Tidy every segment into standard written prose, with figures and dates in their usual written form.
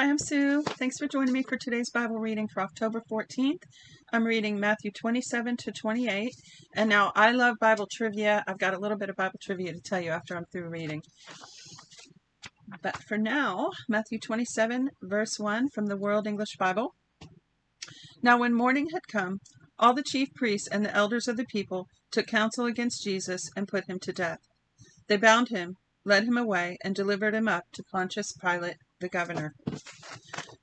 Hi, I'm Sue. Thanks for joining me for today's Bible reading for October 14th. I'm reading Matthew 27 to 28. And now I love Bible trivia. I've got a little bit of Bible trivia to tell you after I'm through reading. But for now, Matthew 27, verse 1 from the World English Bible. Now when morning had come, all the chief priests and the elders of the people took counsel against Jesus and put him to death. They bound him, led him away, and delivered him up to Pontius Pilate, the governor.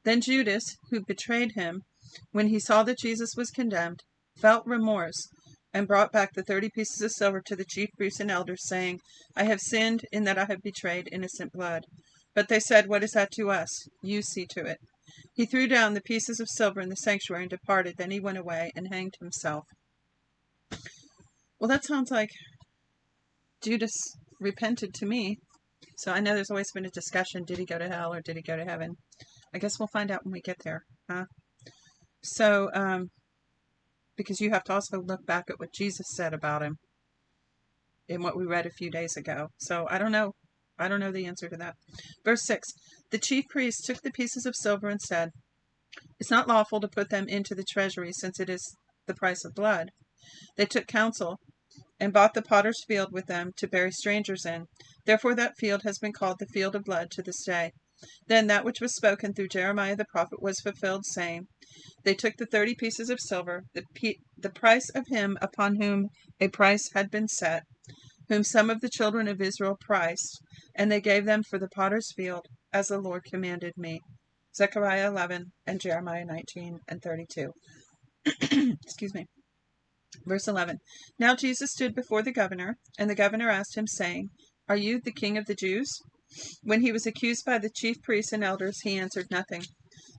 Then Judas, who betrayed him, when he saw that Jesus was condemned, felt remorse, and brought back the 30 pieces of silver to the chief priests and elders, saying, I have sinned in that I have betrayed innocent blood. But they said, What is that to us? You see to it. He threw down the pieces of silver in the sanctuary and departed. Then he went away and hanged himself. Well, that sounds like Judas repented to me. So I know there's always been a discussion, did he go to hell or did he go to heaven? I guess we'll find out when we get there. So, because you have to also look back at what Jesus said about him in what we read a few days ago. So I don't know. I don't know the answer to that. Verse 6, the chief priests took the pieces of silver and said, It's not lawful to put them into the treasury, since it is the price of blood. They took counsel and bought the potter's field with them to bury strangers in. Therefore that field has been called the field of blood to this day. Then that which was spoken through Jeremiah the prophet was fulfilled, saying, They took the 30 pieces of silver, the price of him upon whom a price had been set, whom some of the children of Israel priced, and they gave them for the potter's field, as the Lord commanded me. Zechariah 11 and Jeremiah 19 and 32. Excuse me. Verse 11. Now Jesus stood before the governor, and the governor asked him, saying, Are you the king of the Jews? When he was accused by the chief priests and elders, he answered nothing.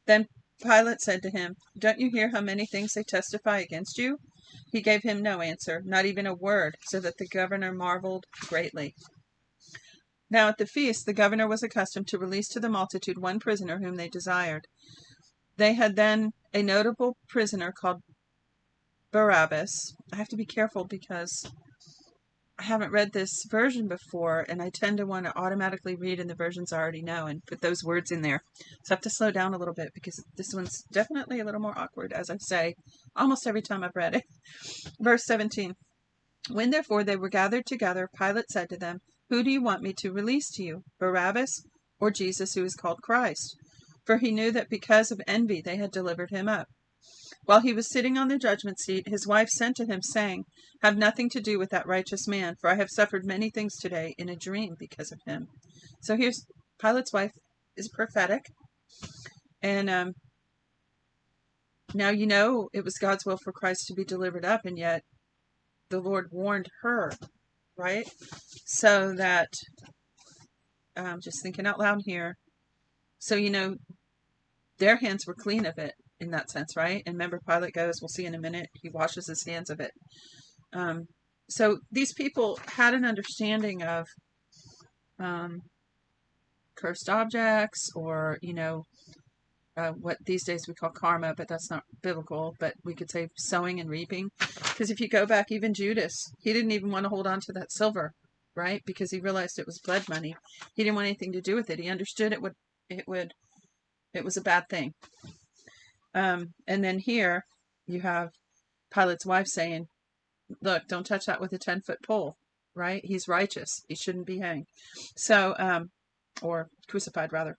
Then Pilate said to him, Don't you hear how many things they testify against you? He gave him no answer, not even a word, so that the governor marveled greatly. Now at the feast the governor was accustomed to release to the multitude one prisoner whom they desired. They had then a notable prisoner called Barabbas. I have to be careful because I haven't read this version before, and I tend to want to automatically read in the versions I already know and put those words in there. So I have to slow down a little bit because this one's definitely a little more awkward, as I say, almost every time I've read it. Verse 17. When therefore they were gathered together, Pilate said to them, Who do you want me to release to you, Barabbas or Jesus, who is called Christ? For he knew that because of envy they had delivered him up. While he was sitting on the judgment seat, his wife sent to him, saying, Have nothing to do with that righteous man, for I have suffered many things today in a dream because of him. So here's Pilate's wife is prophetic. And now you know it was God's will for Christ to be delivered up, and yet the Lord warned her, right? So that, just thinking out loud here, so you know, their hands were clean of it. In that sense, right? And remember, Pilate goes, we'll see in a minute, he washes his hands of it. So these people had an understanding of cursed objects, or, you know, what these days we call karma, but that's not biblical, but we could say sowing and reaping. Because if you go back, even Judas, he didn't even want to hold on to that silver, right? Because he realized it was blood money. He didn't want anything to do with it. He understood it was a bad thing. And then here you have Pilate's wife saying, Look, don't touch that with a 10-foot pole, right? He's righteous. He shouldn't be hanged. So, or crucified, rather.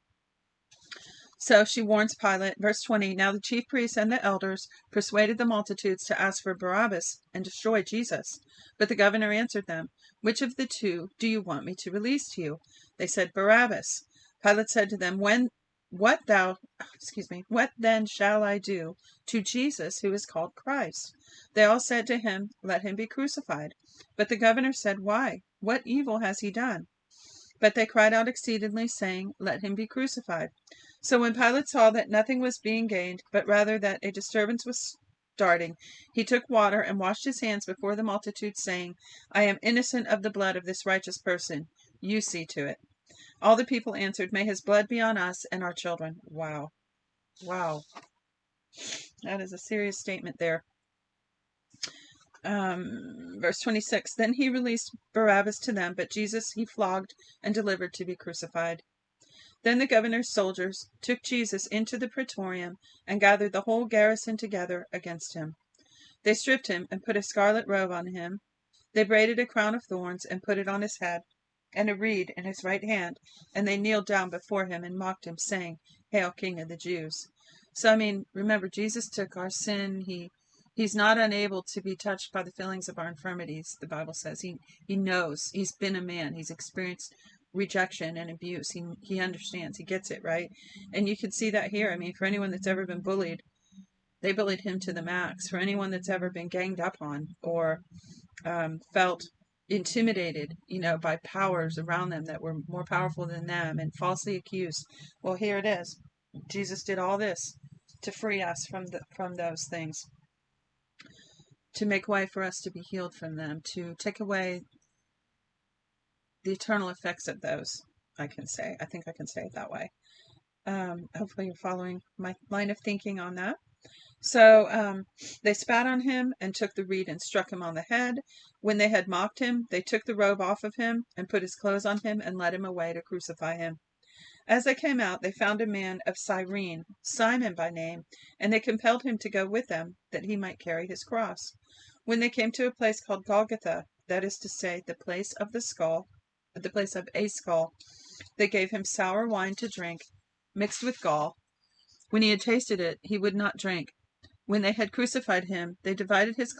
So she warns Pilate. Verse 20, Now the chief priests and the elders persuaded the multitudes to ask for Barabbas and destroy Jesus. But the governor answered them, Which of the two do you want me to release to you? They said, Barabbas. Pilate said to them, What then shall I do to Jesus who is called Christ? They all said to him, Let him be crucified. But the governor said, Why? What evil has he done? But they cried out exceedingly, saying, Let him be crucified. So when Pilate saw that nothing was being gained, but rather that a disturbance was starting, he took water and washed his hands before the multitude, saying, I am innocent of the blood of this righteous person. You see to it. All the people answered, May his blood be on us and our children. Wow. Wow. That is a serious statement there. Verse 26, Then he released Barabbas to them, but Jesus he flogged and delivered to be crucified. Then the governor's soldiers took Jesus into the praetorium and gathered the whole garrison together against him. They stripped him and put a scarlet robe on him. They braided a crown of thorns and put it on his head, and a reed in his right hand, and they kneeled down before him and mocked him, saying, "Hail, King of the Jews." So, remember, Jesus took our sin. He's not unable to be touched by the feelings of our infirmities, the Bible says. He knows. He's been a man. He's experienced rejection and abuse. He understands. He gets it, right? And you can see that here. For anyone that's ever been bullied, they bullied him to the max. For anyone that's ever been ganged up on or felt intimidated, by powers around them that were more powerful than them and falsely accused. Well, here it is. Jesus did all this to free us from those things, to make way for us to be healed from them, to take away the eternal effects of those. I think I can say it that way. Hopefully you're following my line of thinking on that. So they spat on him and took the reed and struck him on the head. When they had mocked him, they took the robe off of him and put his clothes on him and led him away to crucify him. As they came out, they found a man of Cyrene, Simon by name, and they compelled him to go with them, that he might carry his cross. When they came to a place called Golgotha, that is to say, the place of a skull, they gave him sour wine to drink, mixed with gall. When he had tasted it, he would not drink. When they had crucified him, they divided his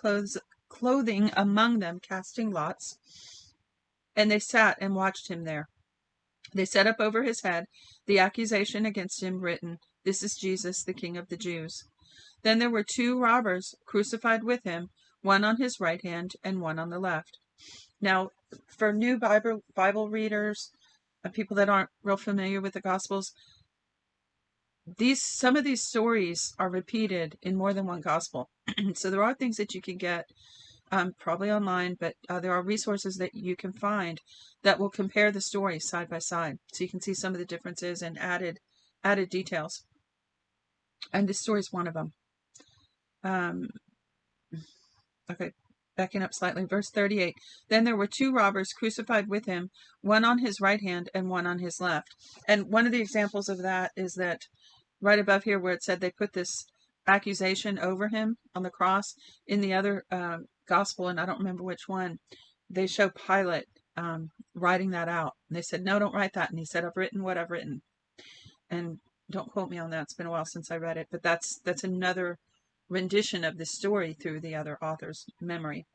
clothing among them, casting lots, and they sat and watched him there. They set up over his head the accusation against him written, "This is Jesus, the King of the Jews." Then there were 2 robbers crucified with him, one on his right hand and one on the left. Now, for new Bible readers and people that aren't real familiar with the Gospels, some of these stories are repeated in more than one gospel. So there are things that you can get probably online, but there are resources that you can find that will compare the stories side by side, so you can see some of the differences and added details. And this story is one of them. Okay, backing up slightly, verse 38. Then there were 2 robbers crucified with him, one on his right hand and one on his left. And one of the examples of that is that right above here where it said they put this accusation over him on the cross, in the other gospel, and I don't remember which one, they show Pilate writing that out. And they said, "No, don't write that." And he said, "I've written what I've written." And don't quote me on that. It's been a while since I read it. But that's another rendition of the story through the other author's memory.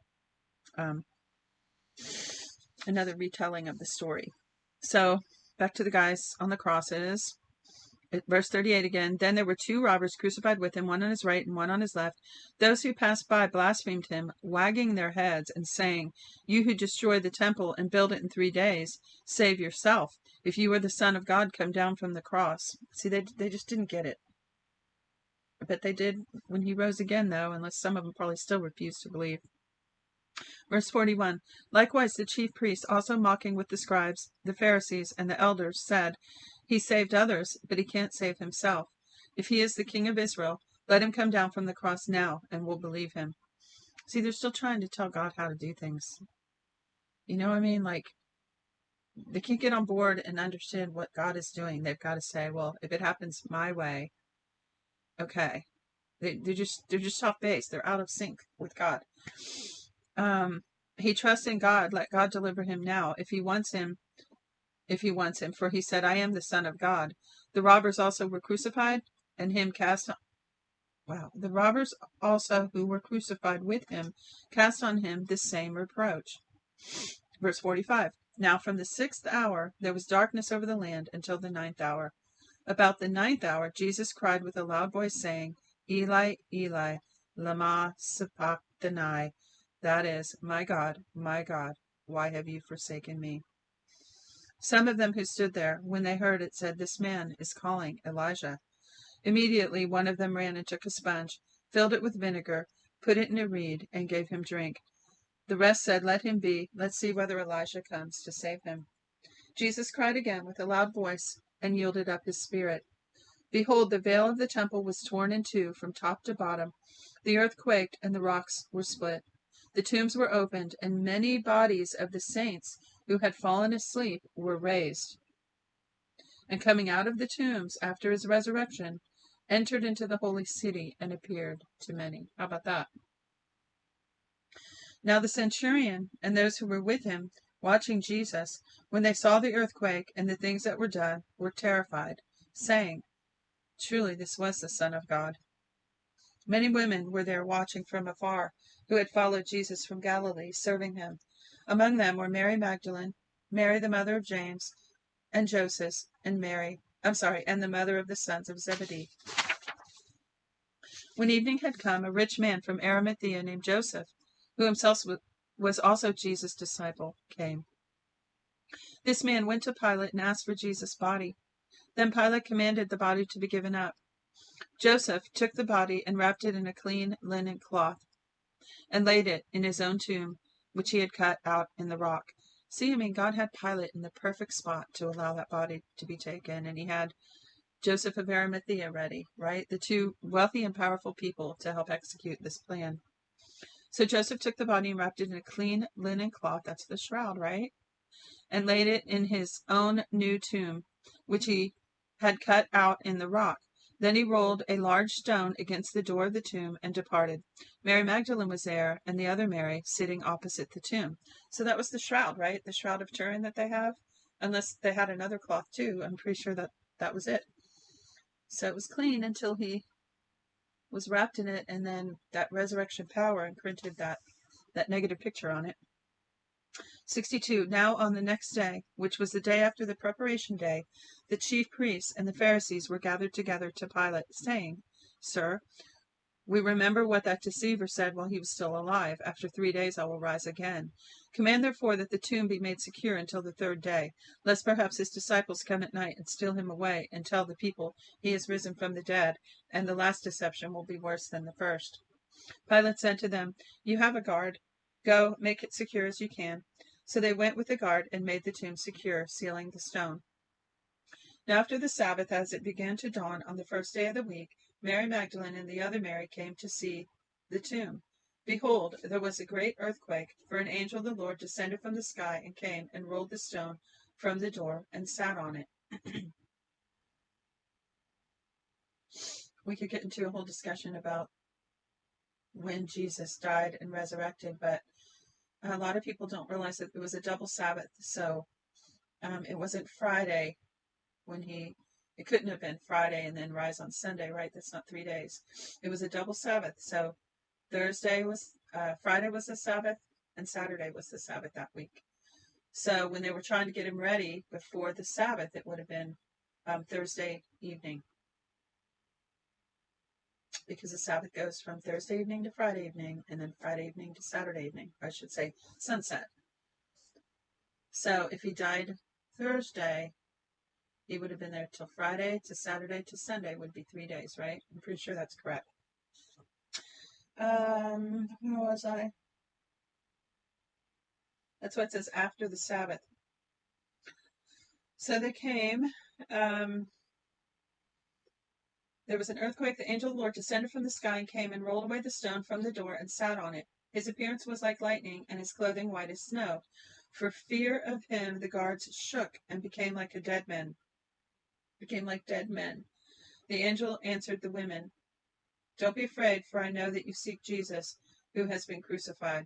Another retelling of the story. So back to the guys on the crosses. Verse 38 again. Then there were 2 robbers crucified with him, one on his right and one on his left. Those who passed by blasphemed him, wagging their heads and saying, "You who destroy the temple and build it in 3 days, save yourself. If you are the Son of God, come down from the cross." See, they just didn't get it. But they did when he rose again, though, unless some of them probably still refused to believe. Verse 41. Likewise the chief priests, also mocking with the scribes, the Pharisees, and the elders, said, "He saved others, but he can't save himself. If he is the King of Israel, let him come down from the cross now, and we'll believe him." See, they're still trying to tell God how to do things. You know what I mean? Like, they can't get on board and understand what God is doing. They've got to say, well, if it happens my way, okay. They're just off base. They're out of sync with God. He trusts in God. Let God deliver him now, if he wants him. For he said, "I am the Son of God." The robbers also were crucified, and him cast on. Wow. The robbers also who were crucified with him cast on him the same reproach. Verse 45. Now from the 6th hour there was darkness over the land until the 9th hour. About the 9th hour Jesus cried with a loud voice, saying, "Eli, Eli, lama sabachthani." That is, my God, why have you forsaken me?" Some of them who stood there, when they heard it, said, "This man is calling Elijah." Immediately one of them ran and took a sponge, filled it with vinegar, put it in a reed, and gave him drink. The rest said, "Let him be. Let's see whether Elijah comes to save him." Jesus cried again with a loud voice and yielded up his spirit. Behold, the veil of the temple was torn in 2 from top to bottom. The earth quaked and the rocks were split. The tombs were opened, and many bodies of the saints who had fallen asleep were raised. and coming out of the tombs after his resurrection, entered into the holy city and appeared to many. How about that? Now the centurion and those who were with him, watching Jesus, when they saw the earthquake and the things that were done, were terrified, saying, Truly this was the Son of God. Many women were there watching from afar, who had followed Jesus from Galilee, serving him. Among them were Mary Magdalene, Mary the mother of James and Joseph, and and the mother of the sons of Zebedee. When evening had come, a rich man from Arimathea named Joseph, who himself was also Jesus' disciple, came. This man went to Pilate and asked for Jesus' body. Then Pilate commanded the body to be given up. Joseph took the body and wrapped it in a clean linen cloth and laid it in his own tomb, which he had cut out in the rock. See, God had Pilate in the perfect spot to allow that body to be taken, and he had Joseph of Arimathea ready, right? The two wealthy and powerful people to help execute this plan. So Joseph took the body and wrapped it in a clean linen cloth, that's the shroud, right? And laid it in his own new tomb, which he had cut out in the rock. Then he rolled a large stone against the door of the tomb and departed. Mary Magdalene was there, and the other Mary sitting opposite the tomb. So that was the shroud, right? The shroud of Turin that they have. Unless they had another cloth too. I'm pretty sure that was it. So it was clean until he was wrapped in it, and then that resurrection power imprinted that negative picture on it. 62. Now on the next day, which was the day after the preparation day, the chief priests and the Pharisees were gathered together to Pilate, saying, Sir, we remember what that deceiver said while he was still alive. After 3 days I will rise again. Command therefore that the tomb be made secure until the third day, lest perhaps his disciples come at night and steal him away and tell the people he is risen from the dead, and the last deception will be worse than the first. Pilate said to them, You have a guard. Go, make it secure as you can. So they went with the guard and made the tomb secure, sealing the stone. Now after the Sabbath, as it began to dawn on the first day of the week, Mary Magdalene and the other Mary came to see the tomb. Behold, there was a great earthquake, for an angel of the Lord descended from the sky and came and rolled the stone from the door and sat on it. We could get into a whole discussion about when Jesus died and resurrected, but a lot of people don't realize that it was a double Sabbath. So it wasn't Friday when it couldn't have been Friday and then rise on Sunday, right? That's not 3 days. It was a double Sabbath. So Friday was the Sabbath, and Saturday was the Sabbath that week. So when they were trying to get him ready before the Sabbath, it would have been Thursday evening, because the Sabbath goes from Thursday evening to Friday evening, and then Friday evening to Saturday evening, I should say sunset. So if he died Thursday, he would have been there till Friday to Saturday to Sunday would be 3 days, right? I'm pretty sure that's correct. Where was I? That's what it says, after the Sabbath. So they came. There was an earthquake. The angel of the Lord descended from the sky and came and rolled away the stone from the door and sat on it. His appearance was like lightning, and his clothing white as snow. For fear of him, the guards shook and became like dead men. The angel answered the women, Don't be afraid, for I know that you seek Jesus, who has been crucified.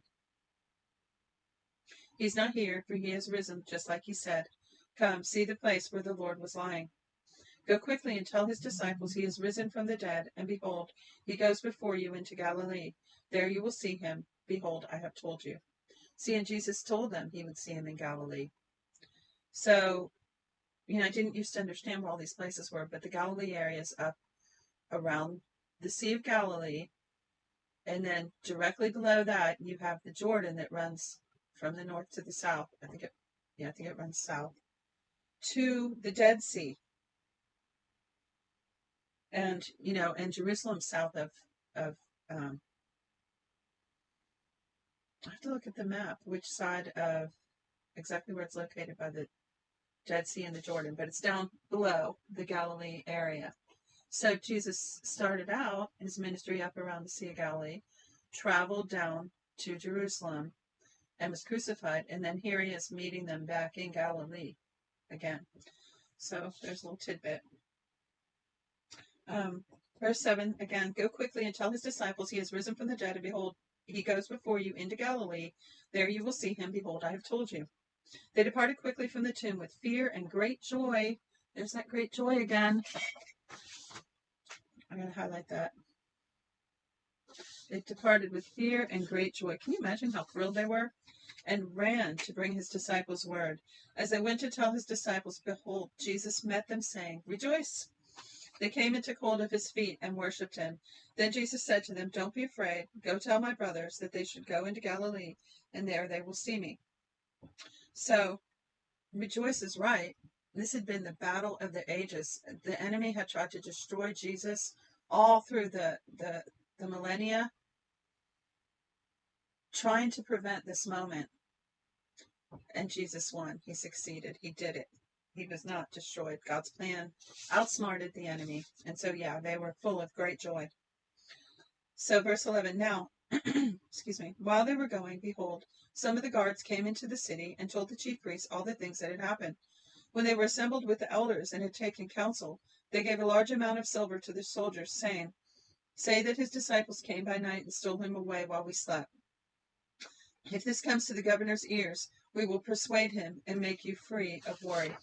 He's not here, for he has risen, just like he said. Come, see the place where the Lord was lying. Go quickly and tell his disciples he is risen from the dead, and behold, he goes before you into Galilee. There you will see him. Behold, I have told you. See, and Jesus told them he would see him in Galilee. So, I didn't used to understand where all these places were, but the Galilee area is up around the Sea of Galilee, and then directly below that you have the Jordan that runs from the north to the south. I think it runs south to the Dead Sea. And and Jerusalem south of I have to look at the map which side of exactly where it's located by the Dead Sea and the Jordan, but it's down below the Galilee area. So Jesus started out his ministry up around the Sea of Galilee, traveled down to Jerusalem, and was crucified, and then here he is meeting them back in Galilee again. So there's a little tidbit. Verse 7, again, go quickly and tell his disciples he has risen from the dead, and behold, he goes before you into Galilee. There you will see him. Behold, I have told you. They departed quickly from the tomb with fear and great joy. There's that great joy again. I'm going to highlight that. They departed with fear and great joy. Can you imagine how thrilled they were? And ran to bring his disciples word. As they went to tell his disciples, behold, Jesus met them, saying, rejoice. They came and took hold of his feet and worshipped him. Then Jesus said to them, don't be afraid. Go tell my brothers that they should go into Galilee, and there they will see me. So, rejoice is right. This had been the battle of the ages. The enemy had tried to destroy Jesus all through the millennia, trying to prevent this moment. And Jesus won. He succeeded. He did it. He was not destroyed. God's plan outsmarted the enemy. And so, yeah, they were full of great joy. So verse 11, now, excuse me, while they were going, behold, some of the guards came into the city and told the chief priests all the things that had happened. When they were assembled with the elders and had taken counsel, they gave a large amount of silver to the soldiers, saying, say that his disciples came by night and stole him away while we slept. If this comes to the governor's ears, we will persuade him and make you free of worry.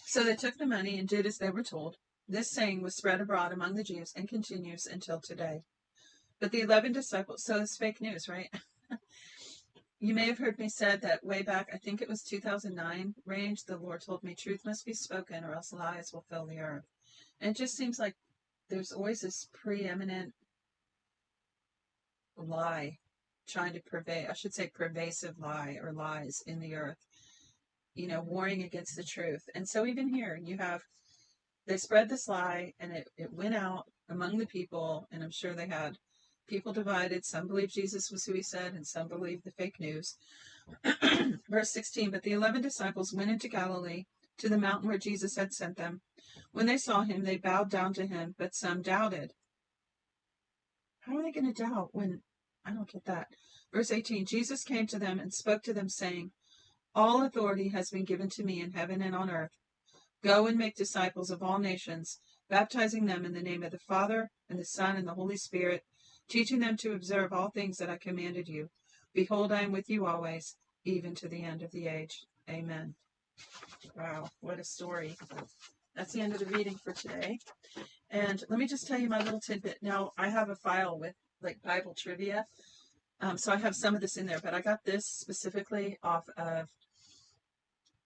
So they took the money and did as they were told. This saying was spread abroad among the Jews and continues until today. But the 11 disciples, so it's fake news, right? You may have heard me said that way back, I think it was 2009 range, the Lord told me truth must be spoken or else lies will fill the earth. And it just seems like there's always this preeminent lie trying to pervasive lie or lies in the earth, warring against the truth. And so even here they spread this lie and it went out among the people, and I'm sure they had people divided. Some believed Jesus was who he said, and some believed the fake news. Verse 16, but the 11 disciples went into Galilee to the mountain where Jesus had sent them. When they saw him, they bowed down to him, but some doubted. How are they going to doubt when, I don't get that. Verse 18, Jesus came to them and spoke to them, saying, all authority has been given to me in heaven and on earth. Go and make disciples of all nations, baptizing them in the name of the Father and the Son and the Holy Spirit, teaching them to observe all things that I commanded you. Behold, I am with you always, even to the end of the age. Amen. Wow, what a story. That's the end of the reading for today. And let me just tell you my little tidbit. Now, I have a file with Bible trivia. So I have some of this in there, but I got this specifically off of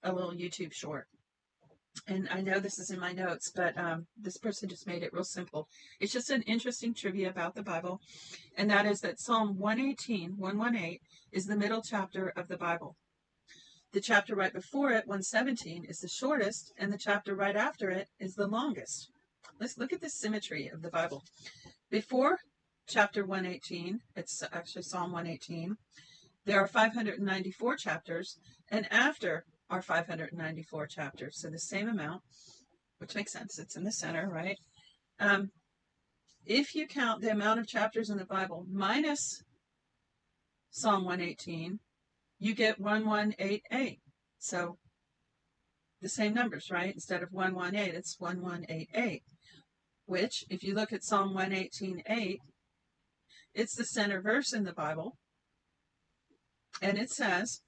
a little YouTube short. And I know this is in my notes, but this person just made it real simple. It's just an interesting trivia about the Bible, and that is that Psalm 118 is the middle chapter of the Bible. The chapter right before it, 117, is the shortest, and the chapter right after it is the longest. Let's look at the symmetry of the Bible. Before chapter 118, it's actually Psalm 118, there are 594 chapters, and after are 594 chapters, so the same amount, which makes sense. It's in the center, right? If you count the amount of chapters in the Bible minus Psalm 118, you get 1188. So the same numbers, right? Instead of 118, it's 1188, which, if you look at Psalm 118:8, it's the center verse in the Bible, and it says,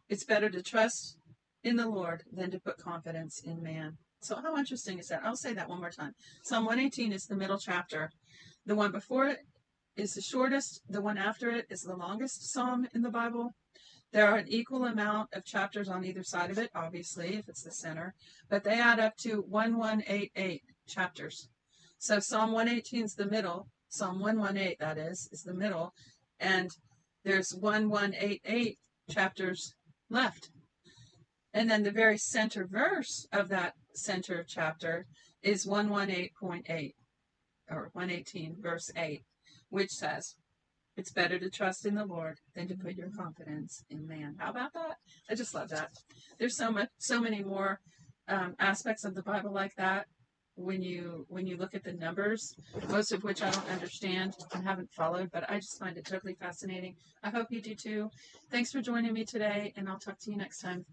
it's better to trust in the Lord than to put confidence in man. So how interesting is that? I'll say that one more time. Psalm 118 is the middle chapter. The one before it is the shortest. The one after it is the longest psalm in the Bible. There are an equal amount of chapters on either side of it, obviously, if it's the center, but they add up to 1188 chapters. So Psalm 118 is the middle. Psalm 118, that is the middle. And there's 1188 chapters left. And then the very center verse of that center chapter is 118.8, or 118 verse 8, which says, it's better to trust in the Lord than to put your confidence in man. How about that? I just love that. There's so many more aspects of the Bible like that. when you look at the numbers, most of which I don't understand and haven't followed, but I just find it totally fascinating. I hope you do too. Thanks for joining me today, and I'll talk to you next time.